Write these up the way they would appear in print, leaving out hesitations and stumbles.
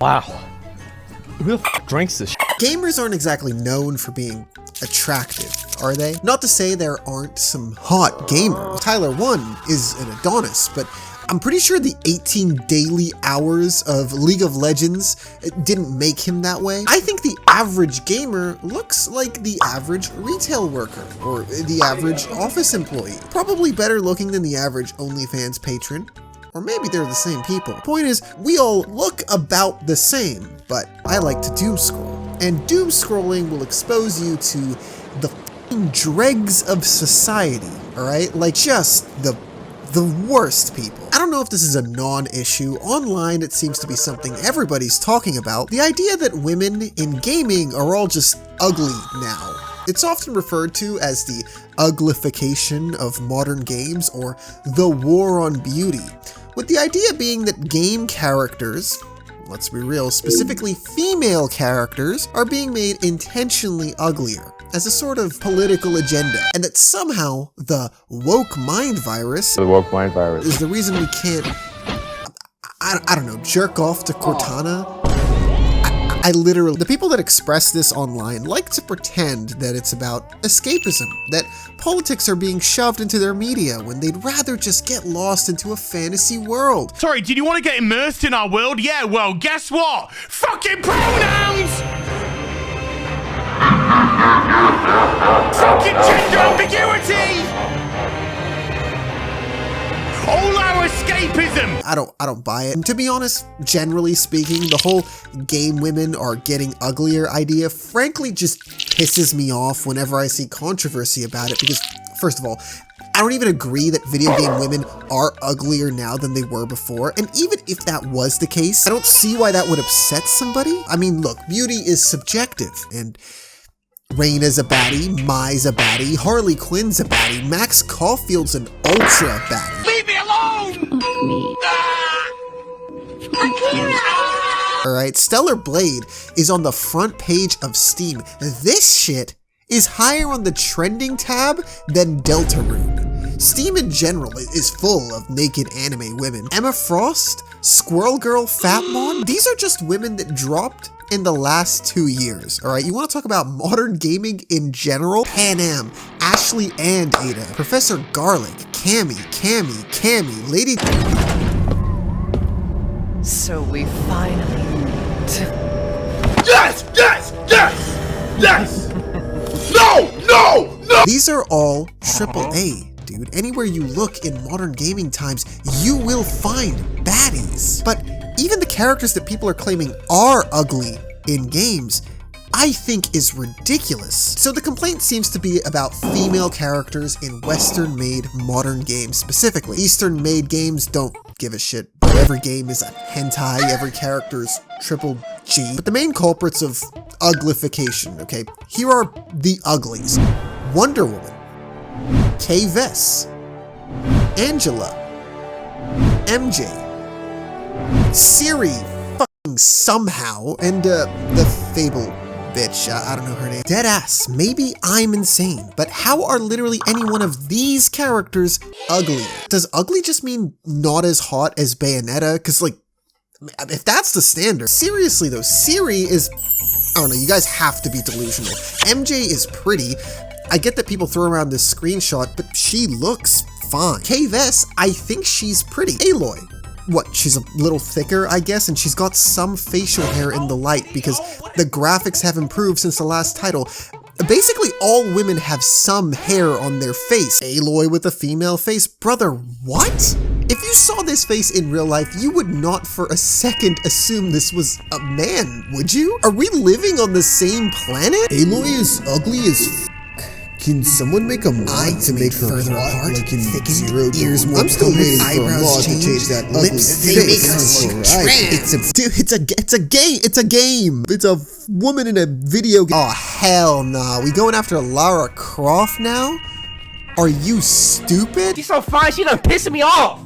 Wow. Who the f drinks this shit? Gamers aren't exactly known for being attractive, are they? Not to say there aren't some hot gamers. Tyler 1 is an Adonis, but I'm pretty sure the 18 daily hours of League of Legends didn't make him that way. I think the average gamer looks like the average retail worker or the average office employee. Probably better looking than the average OnlyFans patron. Or maybe they're the same people. Point is, we all look about the same, but I like to doom scroll. And doom scrolling will expose you to the f***ing dregs of society, alright? Like just the worst people. I don't know if this is a non-issue. Online, it seems to be something everybody's talking about. The idea that women in gaming are all just ugly now. It's often referred to as the uglification of modern games or the war on beauty, with the idea being that game characters, let's be real, specifically female characters, are being made intentionally uglier as a sort of political agenda, and that somehow the woke mind virus is the reason we can't, I don't know, jerk off to Cortana. I literally, the people that express this online like to pretend that it's about escapism, that politics are being shoved into their media when they'd rather just get lost into a fantasy world. Sorry, did you want to get immersed in our world? Yeah, well, guess what? Fucking pronouns! Fucking gender ambiguity! All our escapism! I don't buy it. And to be honest, generally speaking, the whole game women are getting uglier idea frankly just pisses me off whenever I see controversy about it, because first of all, I don't even agree that video game women are uglier now than they were before, and even if that was the case, I don't see why that would upset somebody. I mean, look, beauty is subjective, and Reyna's a baddie, Mai's a baddie, Harley Quinn's a baddie, Max Caulfield's an ultra baddie. Leave me alone! Alright, Stellar Blade is on the front page of Steam. This shit is higher on the trending tab than Deltarune. Steam in general is full of naked anime women. Emma Frost, Squirrel Girl, Fatmon, these are just women that dropped in the last 2 years, alright? You want to talk about modern gaming in general? Panam, Ashley and Ada, Professor Garlic, Cammy, Lady... So we finally meet. Yes! No! These are all AAA, dude. Anywhere you look in modern gaming times, you will find baddies. But even the characters that people are claiming are ugly in games, I think is ridiculous. So the complaint seems to be about female characters in Western-made modern games specifically. Eastern-made games don't give a shit. Every game is a hentai, every character is triple G. But the main culprits of uglification, okay, here are the uglies. Wonder Woman, Kay Vess, Angela, MJ, Siri fucking somehow, and the Fable bitch, I don't know her name. Deadass, maybe I'm insane, but how are literally any one of these characters ugly? Does ugly just mean not as hot as Bayonetta? Cause like, if that's the standard. Seriously though, Siri is, I don't know, you guys have to be delusional. MJ is pretty. I get that people throw around this screenshot, but she looks fine. Kay Vess, I think she's pretty. Aloy, what, she's a little thicker, I guess, and she's got some facial hair in the light because the graphics have improved since the last title. Basically, all women have some hair on their face. Aloy with a female face. Brother, what? If you saw this face in real life, you would not for a second assume this was a man, would you? Are we living on the same planet? Aloy is ugly as f***. Can someone make a mod to make her hot, like in Zero ears more? I'm still waiting for a mod to change that ugly face. It's a game. It's a woman in a video game. Oh hell nah. We going after Lara Croft now? Are you stupid? She's so fine, she done pissing me off.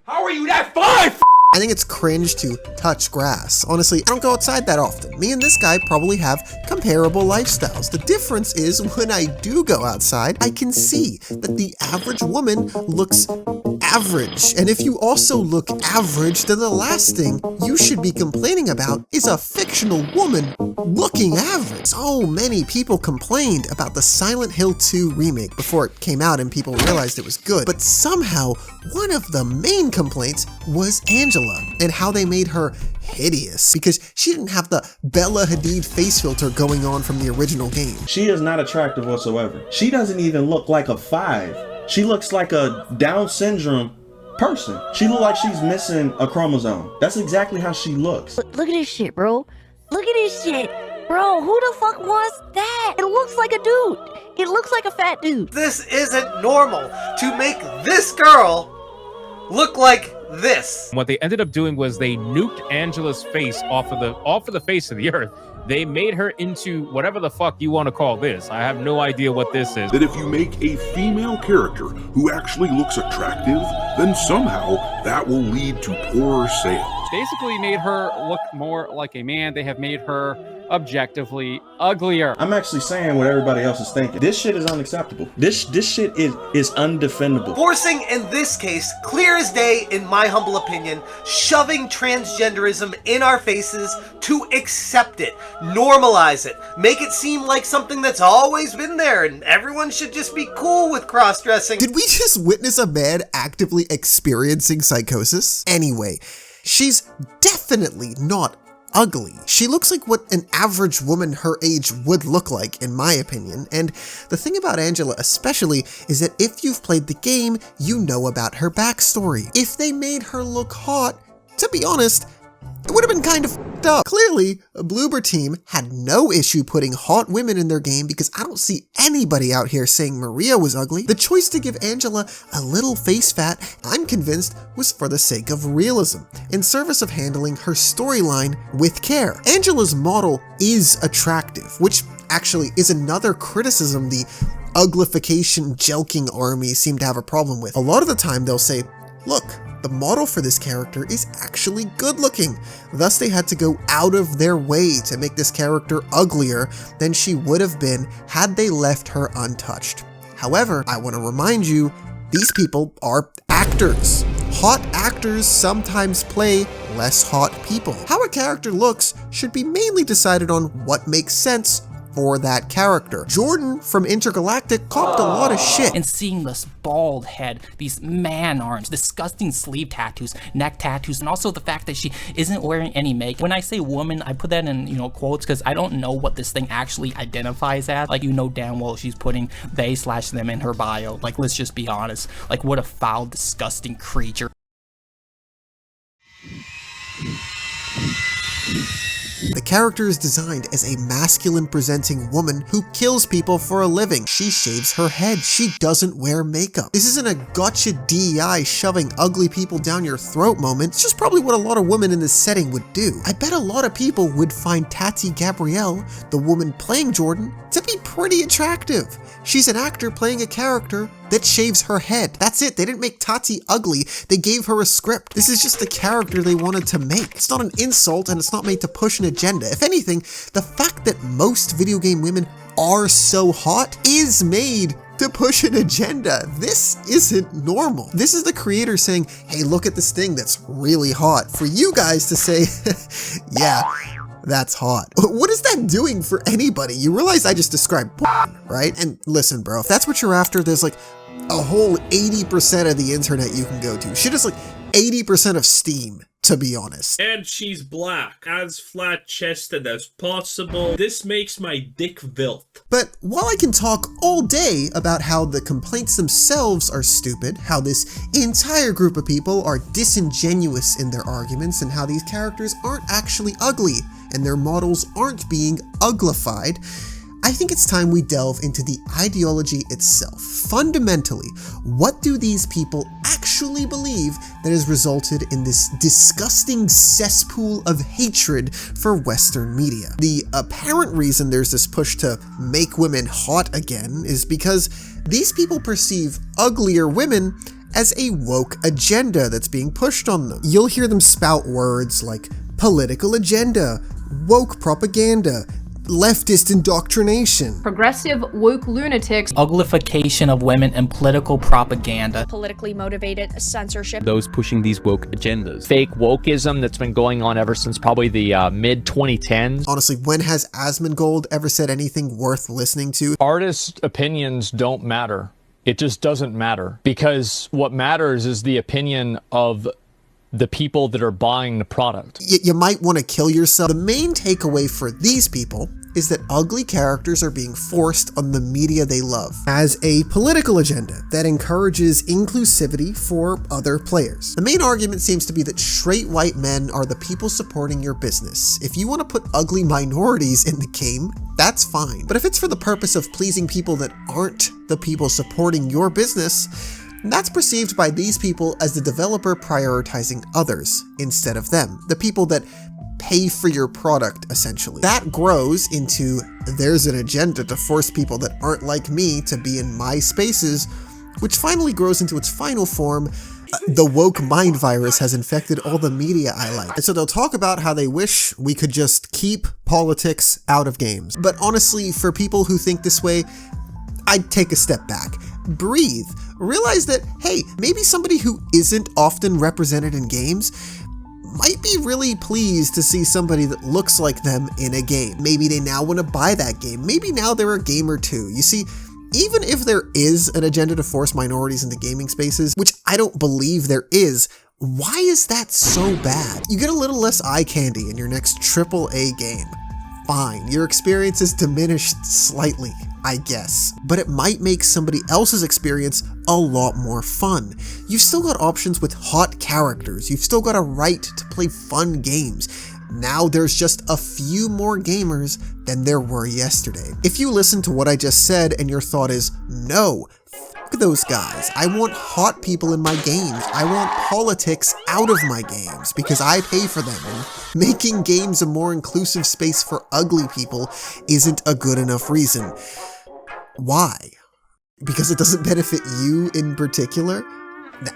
How are you that fine? I think it's cringe to touch grass. Honestly, I don't go outside that often. Me and this guy probably have comparable lifestyles. The difference is when I do go outside, I can see that the average woman looks average. And if you also look average, then the last thing you should be complaining about is a fictional woman looking average. So many people complained about the Silent Hill 2 remake before it came out and people realized it was good. But somehow, one of the main complaints was Angela and how they made her hideous because she didn't have the Bella Hadid face filter going on from the original game. She is not attractive whatsoever. She doesn't even look like a 5. She looks like a Down syndrome person. She looks like she's missing a chromosome. That's exactly how she looks. Look at this shit, bro. Look at this shit. Bro, who the fuck was that? It looks like a dude. It looks like a fat dude. This isn't normal to make this girl look like this. What they ended up doing was they nuked Angela's face off of the face of the earth. They made her into whatever the fuck you want to call this. I have no idea what this is. That if you make a female character who actually looks attractive, then somehow that will lead to poorer sales. Basically made her look more like a man. They have made her objectively uglier. I'm actually saying what everybody else is thinking. This shit is unacceptable. This shit is undefendable. Forcing, in this case, clear as day, in my humble opinion, shoving transgenderism in our faces to accept it, normalize it, make it seem like something that's always been there and everyone should just be cool with cross-dressing. Did we just witness a man actively experiencing psychosis? Anyway, she's definitely not ugly. She looks like what an average woman her age would look like, in my opinion. And the thing about Angela especially is that if you've played the game, you know about her backstory. If they made her look hot, to be honest, it would have been kind of f***ed up. Clearly, Bloober Team had no issue putting hot women in their game because I don't see anybody out here saying Maria was ugly. The choice to give Angela a little face fat, I'm convinced, was for the sake of realism, in service of handling her storyline with care. Angela's model is attractive, which actually is another criticism the uglification jelking army seem to have a problem with. A lot of the time they'll say, look, the model for this character is actually good looking. Thus they had to go out of their way to make this character uglier than she would have been had they left her untouched. However, I want to remind you, these people are actors. Hot actors sometimes play less hot people. How a character looks should be mainly decided on what makes sense for that character. Jordan from Intergalactic copped a lot of shit. And seeing this bald head, these man arms, disgusting sleeve tattoos, neck tattoos, and also the fact that she isn't wearing any makeup. When I say woman, I put that in, quotes because I don't know what this thing actually identifies as. Like, damn well she's putting they/them in her bio. Like, let's just be honest. Like, what a foul, disgusting creature. The character is designed as a masculine-presenting woman who kills people for a living. She shaves her head. She doesn't wear makeup. This isn't a gotcha DEI shoving ugly people down your throat moment. It's just probably what a lot of women in this setting would do. I bet a lot of people would find Tati Gabrielle, the woman playing Jordan, to be pretty attractive. She's an actor playing a character that shaves her head. That's it. They didn't make Tati ugly. They gave her a script. This is just the character they wanted to make. It's not an insult and it's not made to push an agenda. If anything, the fact that most video game women are so hot is made to push an agenda. This isn't normal. This is the creator saying, hey, look at this thing that's really hot. For you guys to say, yeah, that's hot. What is that doing for anybody? You realize I just described porn, right? And listen, bro, if that's what you're after, there's like a whole 80% of the internet you can go to. Shit is like 80% of Steam, to be honest. And she's black, as flat-chested as possible. This makes my dick wilt. But while I can talk all day about how the complaints themselves are stupid, how this entire group of people are disingenuous in their arguments, and how these characters aren't actually ugly, and their models aren't being uglified, I think it's time we delve into the ideology itself. Fundamentally, what do these people actually believe that has resulted in this disgusting cesspool of hatred for Western media? The apparent reason there's this push to make women hot again is because these people perceive uglier women as a woke agenda that's being pushed on them. You'll hear them spout words like political agenda, woke propaganda, leftist indoctrination, progressive woke lunatics, uglification of women, and political propaganda, politically motivated censorship, those pushing these woke agendas, fake wokeism that's been going on ever since probably the mid-2010s. Honestly, when has Asmongold ever said anything worth listening to? Artists' opinions don't matter. It just doesn't matter, because what matters is the opinion of the people that are buying the product. You might want to kill yourself. The main takeaway for these people is that ugly characters are being forced on the media they love as a political agenda that encourages inclusivity for other players. The main argument seems to be that straight white men are the people supporting your business. If you want to put ugly minorities in the game, that's fine. But if it's for the purpose of pleasing people that aren't the people supporting your business, that's perceived by these people as the developer prioritizing others instead of them, the people that pay for your product, essentially. That grows into, there's an agenda to force people that aren't like me to be in my spaces, which finally grows into its final form. The woke mind virus has infected all the media I like. And so they'll talk about how they wish we could just keep politics out of games. But honestly, for people who think this way, I'd take a step back. Breathe. Realize that, hey, maybe somebody who isn't often represented in games might be really pleased to see somebody that looks like them in a game. Maybe they now want to buy that game. Maybe now they're a gamer too. You see, even if there is an agenda to force minorities into gaming spaces, which I don't believe there is, why is that so bad? You get a little less eye candy in your next AAA game. Fine, your experience is diminished slightly, I guess, but it might make somebody else's experience a lot more fun. You've still got options with hot characters, you've still got a right to play fun games. Now there's just a few more gamers than there were yesterday. If you listen to what I just said and your thought is, no, fuck those guys, I want hot people in my games, I want politics out of my games because I pay for them, and making games a more inclusive space for ugly people isn't a good enough reason. Why? Because it doesn't benefit you in particular?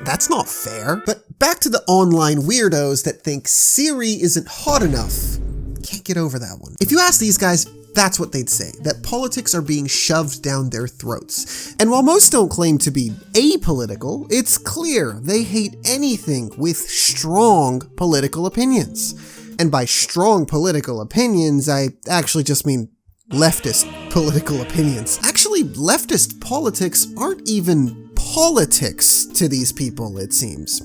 That's not fair. But back to the online weirdos that think Siri isn't hot enough. Can't get over that one. If you ask these guys, that's what they'd say, that politics are being shoved down their throats. And while most don't claim to be apolitical, it's clear they hate anything with strong political opinions. And by strong political opinions, I actually just mean leftist political opinions. Actually, leftist politics aren't even politics to these people, it seems.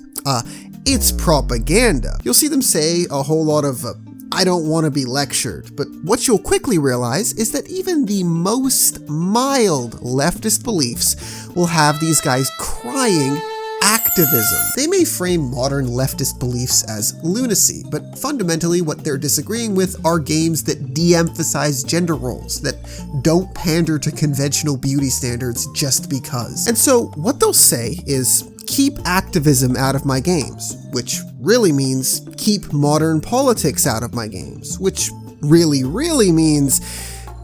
It's propaganda. You'll see them say a whole lot of, I don't want to be lectured, but what you'll quickly realize is that even the most mild leftist beliefs will have these guys crying activism. They may frame modern leftist beliefs as lunacy, but fundamentally what they're disagreeing with are games that de-emphasize gender roles, that don't pander to conventional beauty standards just because. And so what they'll say is, keep activism out of my games, which really means keep modern politics out of my games, which really means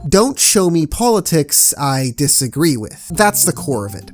don't show me politics I disagree with. That's the core of it.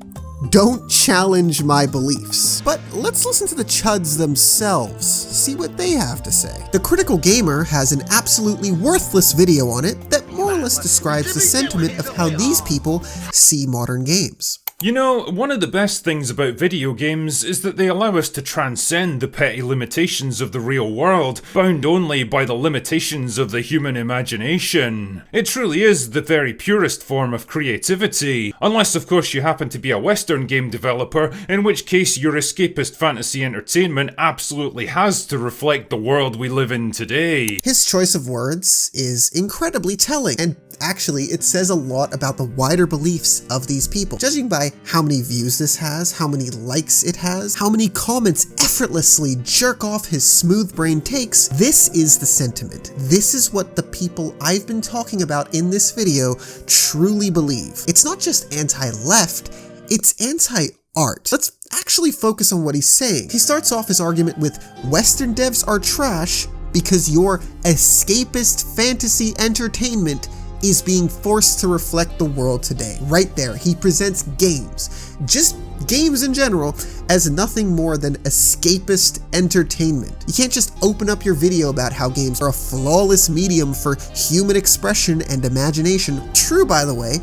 Don't challenge my beliefs. But let's listen to the chuds themselves, see what they have to say. The Critical Gamer has an absolutely worthless video on it that more or less describes the sentiment of how these people see modern games. You know, one of the best things about video games is that they allow us to transcend the petty limitations of the real world, bound only by the limitations of the human imagination. It truly is the very purest form of creativity, unless of course you happen to be a Western game developer, in which case your escapist fantasy entertainment absolutely has to reflect the world we live in today. His choice of words is incredibly telling, and actually, it says a lot about the wider beliefs of these people. Judging by how many views this has, how many likes it has, how many comments effortlessly jerk off his smooth brain takes, this is the sentiment. This is what the people I've been talking about in this video truly believe. It's not just anti-left, it's anti-art. Let's actually focus on what he's saying. He starts off his argument with, Western devs are trash because your escapist fantasy entertainment is being forced to reflect the world today. Right there, he presents games, just games in general, as nothing more than escapist entertainment. You can't just open up your video about how games are a flawless medium for human expression and imagination, true by the way,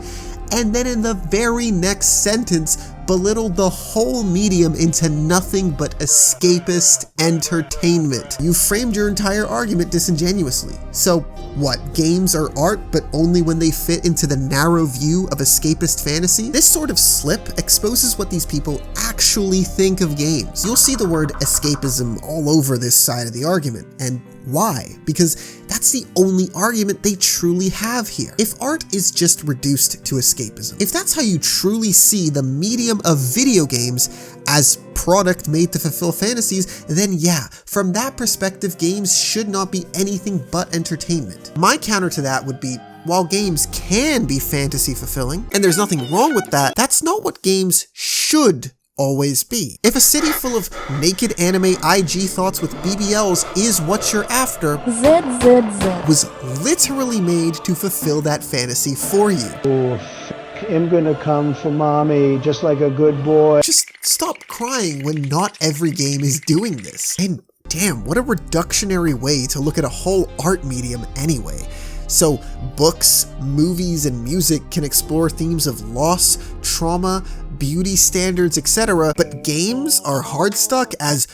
and then in the very next sentence belittle the whole medium into nothing but escapist entertainment. You framed your entire argument disingenuously. So what, games are art but only when they fit into the narrow view of escapist fantasy? This sort of slip exposes what these people actually think of games. You'll see the word escapism all over this side of the argument, and why? Because that's the only argument they truly have here. If art is just reduced to escapism, if that's how you truly see the medium of video games as product made to fulfill fantasies, then yeah, from that perspective, games should not be anything but entertainment. My counter to that would be, while games can be fantasy fulfilling, and there's nothing wrong with that, that's not what games should always be. If a city full of naked anime IG thoughts with BBLs is what you're after, was literally made to fulfill that fantasy for you. I'm gonna come for mommy, just like a good boy. Just stop crying when not every game is doing this. And damn, what a reductionary way to look at a whole art medium anyway. So books, movies, and music can explore themes of loss, trauma, beauty standards, etc., but games are hard stuck as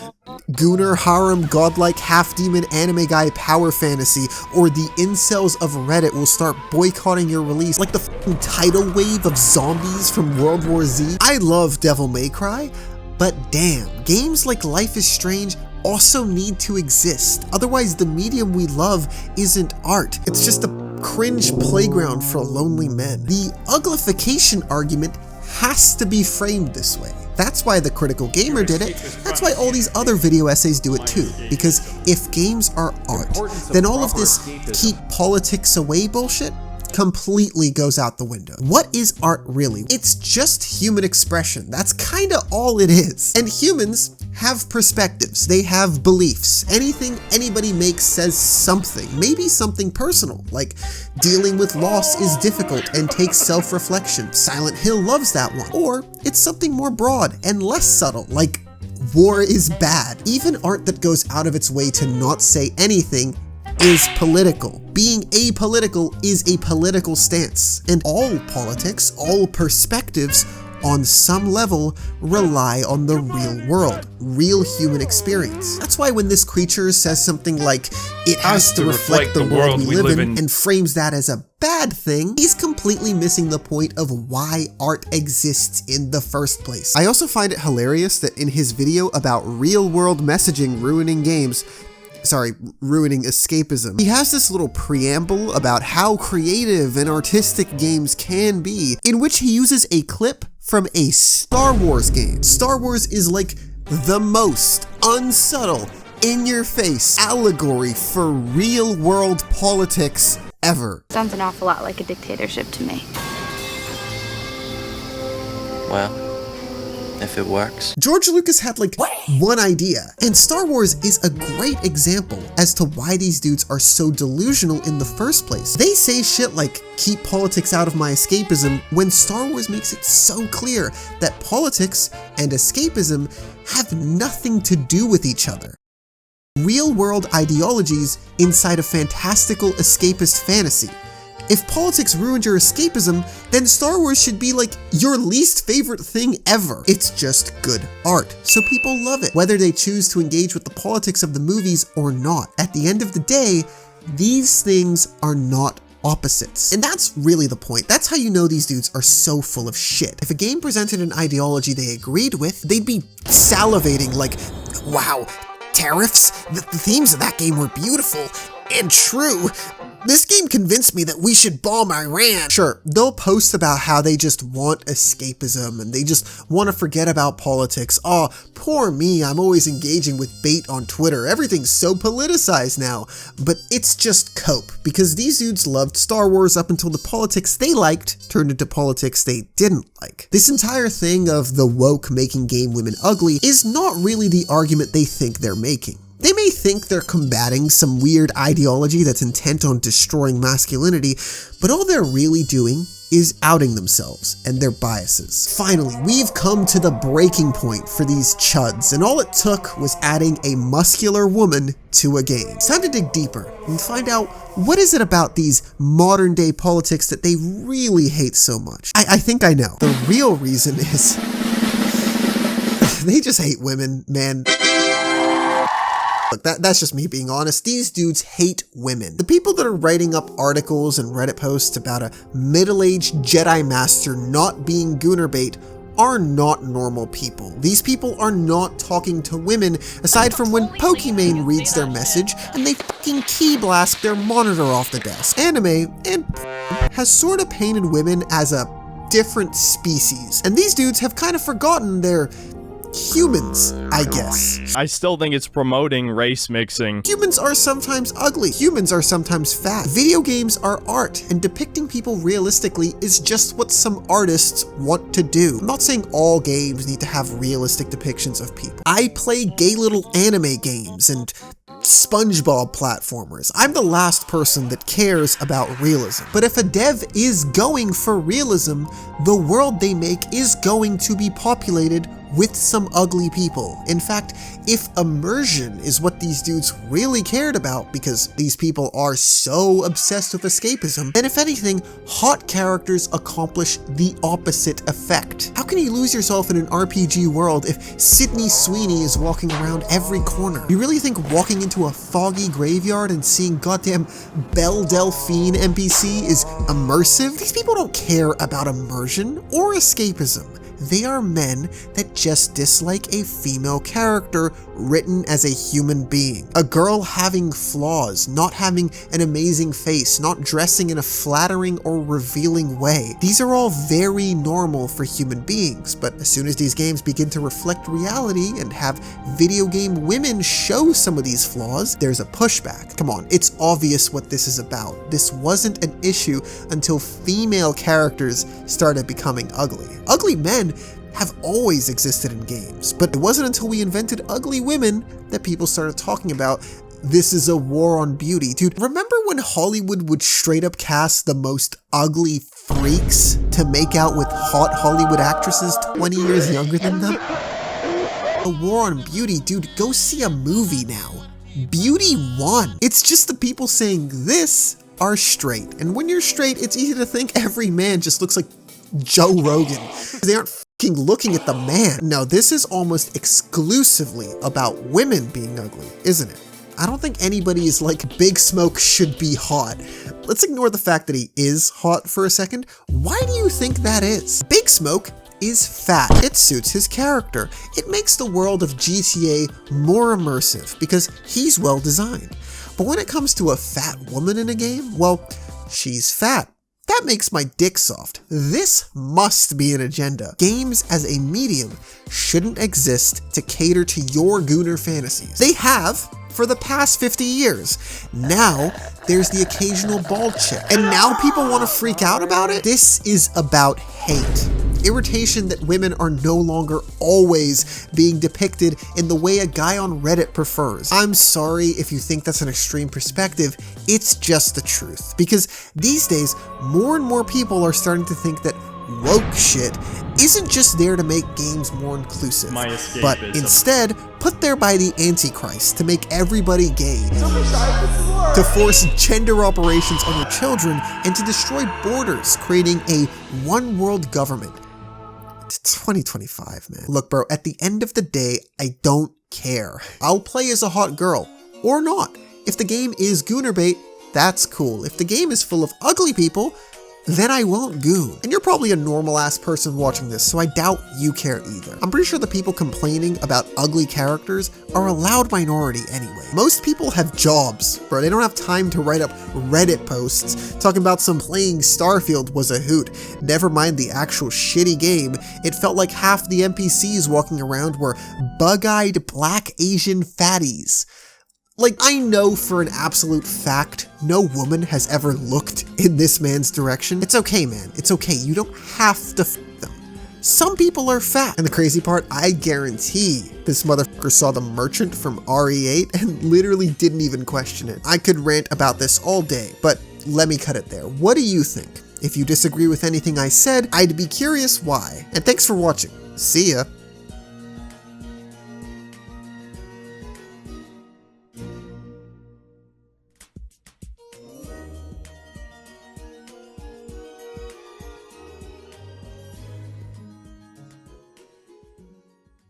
Gooner harem godlike half-demon anime guy power fantasy, or the incels of Reddit will start boycotting your release like the f***ing tidal wave of zombies from World War Z. I love Devil May Cry, but damn, games like Life is Strange also need to exist. Otherwise, the medium we love isn't art. It's just a cringe playground for lonely men. The uglification argument has to be framed this way. That's why the Critical Gamer did it. That's why all these other video essays do it too. Because if games are art, then all of this keep politics away bullshit completely goes out the window. What is art really? It's just human expression. That's kinda all it is. And humans have perspectives. They have beliefs. Anything anybody makes says something, maybe something personal, like dealing with loss is difficult and takes self-reflection. Silent Hill loves that one. Or it's something more broad and less subtle, like war is bad. Even art that goes out of its way to not say anything is political. Being apolitical is a political stance, and all politics, all perspectives, on some level, rely on the real world, real human experience. That's why when this creature says something like, it has to reflect the world we live in, and frames that as a bad thing, he's completely missing the point of why art exists in the first place. I also find it hilarious that in his video about real-world messaging ruining escapism, he has this little preamble about how creative and artistic games can be, in which he uses a clip from a Star Wars game. Star Wars is like the most unsubtle, in-your-face allegory for real-world politics ever. Sounds an awful lot like a dictatorship to me. Well, if it works. George Lucas had like one idea, and Star Wars is a great example as to why these dudes are so delusional in the first place. They say shit like, keep politics out of my escapism, when Star Wars makes it so clear that politics and escapism have nothing to do with each other. Real-world ideologies inside a fantastical escapist fantasy. If politics ruined your escapism, then Star Wars should be like your least favorite thing ever. It's just good art, so people love it, whether they choose to engage with the politics of the movies or not. At the end of the day, these things are not opposites. And that's really the point. That's how you know these dudes are so full of shit. If a game presented an ideology they agreed with, they'd be salivating like, wow, tariffs? The themes of that game were beautiful and true. This game convinced me that we should bomb Iran. Sure, they'll post about how they just want escapism and they just want to forget about politics. Oh, poor me, I'm always engaging with bait on Twitter. Everything's so politicized now. But it's just cope, because these dudes loved Star Wars up until the politics they liked turned into politics they didn't like. This entire thing of the woke making game women ugly is not really the argument they think they're making. They may think they're combating some weird ideology that's intent on destroying masculinity, but all they're really doing is outing themselves and their biases. Finally, we've come to the breaking point for these chuds, and all it took was adding a muscular woman to a game. It's time to dig deeper and find out what is it about these modern day politics that they really hate so much. I think I know. The real reason is they just hate women, man. Look, that's just me being honest. These dudes hate women. The people that are writing up articles and Reddit posts about a middle-aged Jedi Master not being Gooner bait are not normal people. These people are not talking to women, aside from when Pokimane reads their message and they fucking key blast their monitor off the desk. Anime and has sort of painted women as a different species, and these dudes have kind of forgotten they're humans, I guess. I still think it's promoting race mixing. Humans are sometimes ugly. Humans are sometimes fat. Video games are art, and depicting people realistically is just what some artists want to do. I'm not saying all games need to have realistic depictions of people. I play gay little anime games and SpongeBob platformers. I'm the last person that cares about realism. But if a dev is going for realism, the world they make is going to be populated with some ugly people. In fact, if immersion is what these dudes really cared about, because these people are so obsessed with escapism, then if anything, hot characters accomplish the opposite effect. How can you lose yourself in an RPG world if Sydney Sweeney is walking around every corner? You really think walking into a foggy graveyard and seeing goddamn Belle Delphine NPC is immersive? These people don't care about immersion or escapism. They are men that just dislike a female character written as a human being. A girl having flaws, not having an amazing face, not dressing in a flattering or revealing way. These are all very normal for human beings, but as soon as these games begin to reflect reality and have video game women show some of these flaws, there's a pushback. Come on, it's obvious what this is about. This wasn't an issue until female characters started becoming ugly. Ugly men have always existed in games, but it wasn't until we invented ugly women that people started talking about this is a war on beauty. Dude, remember when Hollywood would straight up cast the most ugly freaks to make out with hot Hollywood actresses 20 years younger than them? A war on beauty, dude, go see a movie now. Beauty won. It's just the people saying this are straight, and when you're straight, it's easy to think every man just looks like Joe Rogan. They aren't fucking looking at the man. No, this is almost exclusively about women being ugly, isn't it? I don't think anybody is like, Big Smoke should be hot. Let's ignore the fact that he is hot for a second. Why do you think that is? Big Smoke is fat. It suits his character. It makes the world of GTA more immersive because he's well designed. But when it comes to a fat woman in a game, well, she's fat. That makes my dick soft. This must be an agenda. Games as a medium shouldn't exist to cater to your gooner fantasies. They have for the past 50 years. Now, there's the occasional bald chick. And now people want to freak out about it? This is about hate. Irritation that women are no longer always being depicted in the way a guy on Reddit prefers. I'm sorry if you think that's an extreme perspective, it's just the truth. Because these days, more and more people are starting to think that woke shit isn't just there to make games more inclusive, but instead put there by the Antichrist to make everybody gay, to force gender operations on your children, and to destroy borders, creating a one world government. It's 2025, man. Look, bro, at the end of the day, I don't care. I'll play as a hot girl, or not. If the game is gooner bait, that's cool. If the game is full of ugly people, then I won't goon. And you're probably a normal ass person watching this, so I doubt you care either. I'm pretty sure the people complaining about ugly characters are a loud minority anyway. Most people have jobs, bro. They don't have time to write up Reddit posts talking about some playing Starfield was a hoot. Never mind the actual shitty game. It felt like half the NPCs walking around were bug-eyed black Asian fatties. Like, I know for an absolute fact, no woman has ever looked in this man's direction. It's okay, man. It's okay. You don't have to f them. Some people are fat. And the crazy part, I guarantee this motherfucker saw The Merchant from RE8 and literally didn't even question it. I could rant about this all day, but let me cut it there. What do you think? If you disagree with anything I said, I'd be curious why. And thanks for watching. See ya.